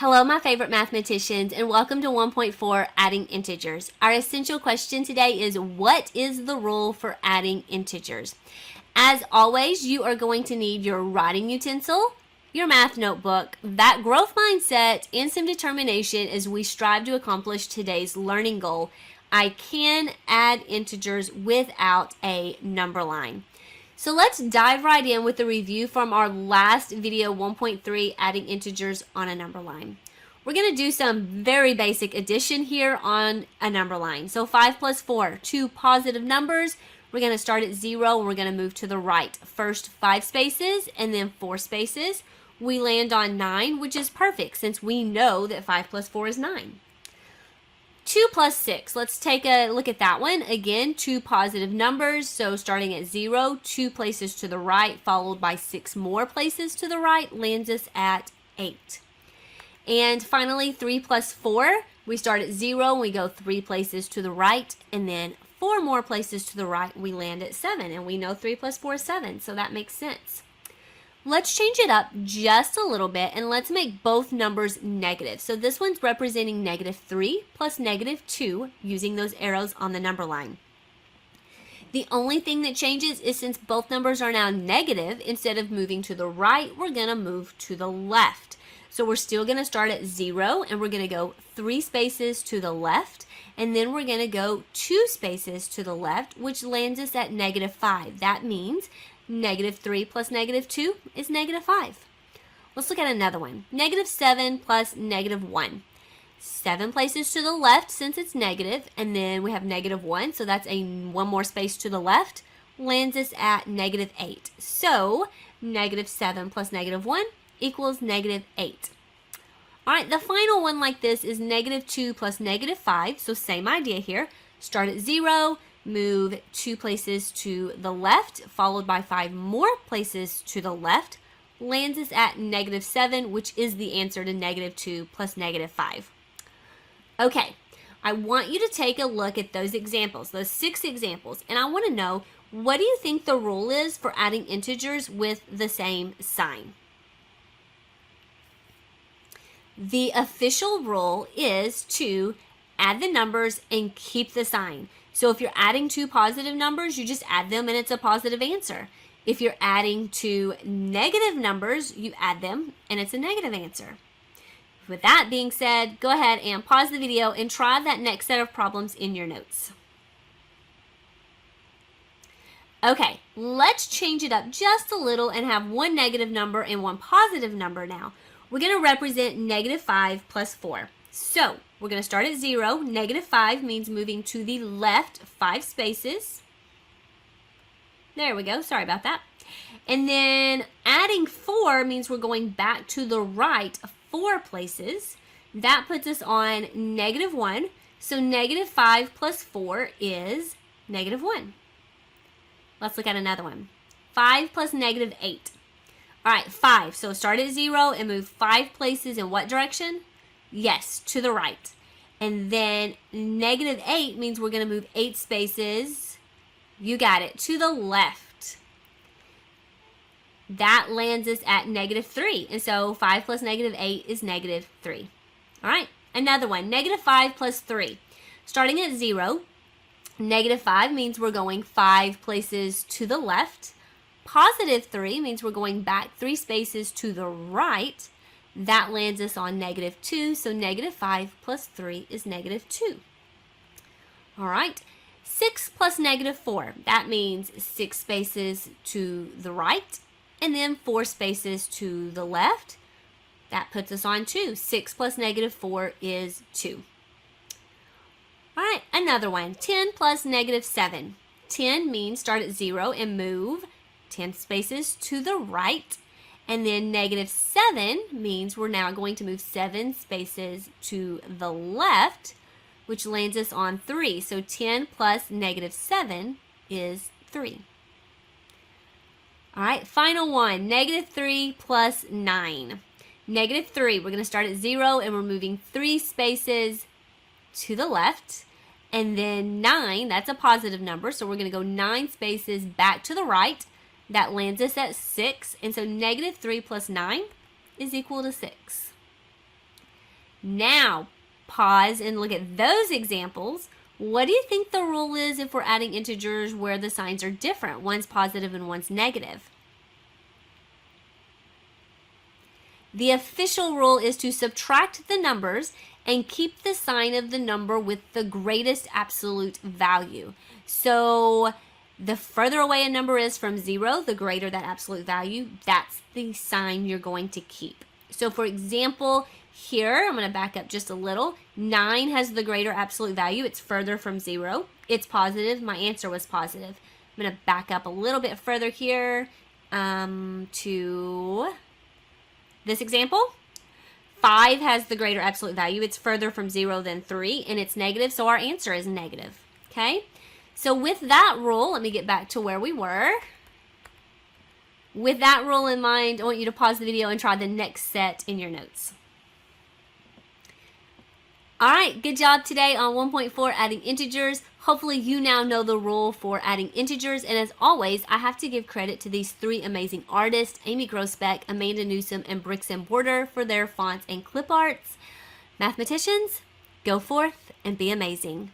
Hello, my favorite mathematicians, and welcome to 1.4 Adding Integers. Our essential question today is, what is the rule for adding integers? As always, you are going to need your writing utensil, your math notebook, that growth mindset, and some determination as we strive to accomplish today's learning goal. I can add integers without a number line. So let's dive right in with the review from our last video 1.3, adding integers on a number line. We're going to do some very basic addition here on a number line. So 5 plus 4, two positive numbers. We're going to start at 0 and we're going to move to the right. First 5 spaces and then 4 spaces. We land on 9, which is perfect since we know that 5 plus 4 is 9. 2 plus 6, let's take a look at that one. Again, two positive numbers, so starting at 0, 2 places to the right, followed by 6 more places to the right, lands us at 8. And finally, 3 plus 4, we start at 0, we go 3 places to the right, and then 4 more places to the right, we land at 7. And we know 3 plus 4 is 7, so that makes sense. Let's change it up just a little bit and let's make both numbers negative. So this one's representing -3 plus -2 using those arrows on the number line. The only thing that changes is since both numbers are now negative, instead of moving to the right, we're going to move to the left. So we're still going to start at 0 and we're going to go 3 spaces to the left, and then we're going to go 2 spaces to the left, which lands us at -5. That means -3 plus -2 is -5. Let's look at another one. -7 plus -1. 7 places to the left since it's negative, and then we have -1, so that's one more space to the left, lands us at -8. So -7 plus -1 equals -8. All right, the final one like this is -2 plus -5, so same idea here. Start at 0, move 2 places to the left, followed by 5 more places to the left, lands us at -7, which is the answer to -2 plus -5. Okay, I want you to take a look at those examples, those 6 examples, and I want to know, what do you think the rule is for adding integers with the same sign? The official rule is to add the numbers and keep the sign. So if you're adding 2 positive numbers, you just add them and it's a positive answer. If you're adding 2 negative numbers, you add them and it's a negative answer. With that being said, go ahead and pause the video and try that next set of problems in your notes. Okay, let's change it up just a little and have one negative number and one positive number now. We're going to represent -5 plus 4. So we're going to start at 0. -5 means moving to the left 5 spaces. There we go. Sorry about that. And then adding 4 means we're going back to the right 4 places. That puts us on -1. So -5 plus 4 is -1. Let's look at another one. 5 plus -8. All right, 5. So start at 0 and move 5 places in what direction? Yes, to the right. And then -8 means we're going to move 8 spaces, you got it, to the left. That lands us at -3. And so 5 plus -8 is -3. All right, another one, -5 plus 3. Starting at 0, -5 means we're going 5 places to the left. +3 means we're going back 3 spaces to the right. That lands us on -2, so -5 plus 3 is -2. All right, 6 plus -4. That means 6 spaces to the right and then 4 spaces to the left. That puts us on 2. 6 plus -4 is 2. All right, another one, 10 plus -7. 10 means start at 0 and move 10 spaces to the right. And then -7 means we're now going to move 7 spaces to the left, which lands us on 3. So 10 plus -7 is 3. All right, final one, -3 plus 9. -3, we're going to start at 0 and we're moving 3 spaces to the left. And then 9, that's a positive number, so we're going to go 9 spaces back to the right. That lands us at 6, and so -3 plus 9 is equal to 6. Now, pause and look at those examples. What do you think the rule is if we're adding integers where the signs are different? One's positive and one's negative. The official rule is to subtract the numbers and keep the sign of the number with the greatest absolute value. So the further away a number is from 0, the greater that absolute value. That's the sign you're going to keep. So for example, here, I'm going to back up just a little. 9 has the greater absolute value. It's further from 0. It's positive. My answer was positive. I'm going to back up a little bit further here to this example. 5 has the greater absolute value. It's further from 0 than 3, and it's negative, so our answer is negative. Okay? So with that rule, let me get back to where we were. With that rule in mind, I want you to pause the video and try the next set in your notes. All right, good job today on 1.4 adding integers. Hopefully you now know the rule for adding integers. And as always, I have to give credit to these 3 amazing artists, Amy Grosbeck, Amanda Newsom, and Bricks and Border for their fonts and clip arts. Mathematicians, go forth and be amazing.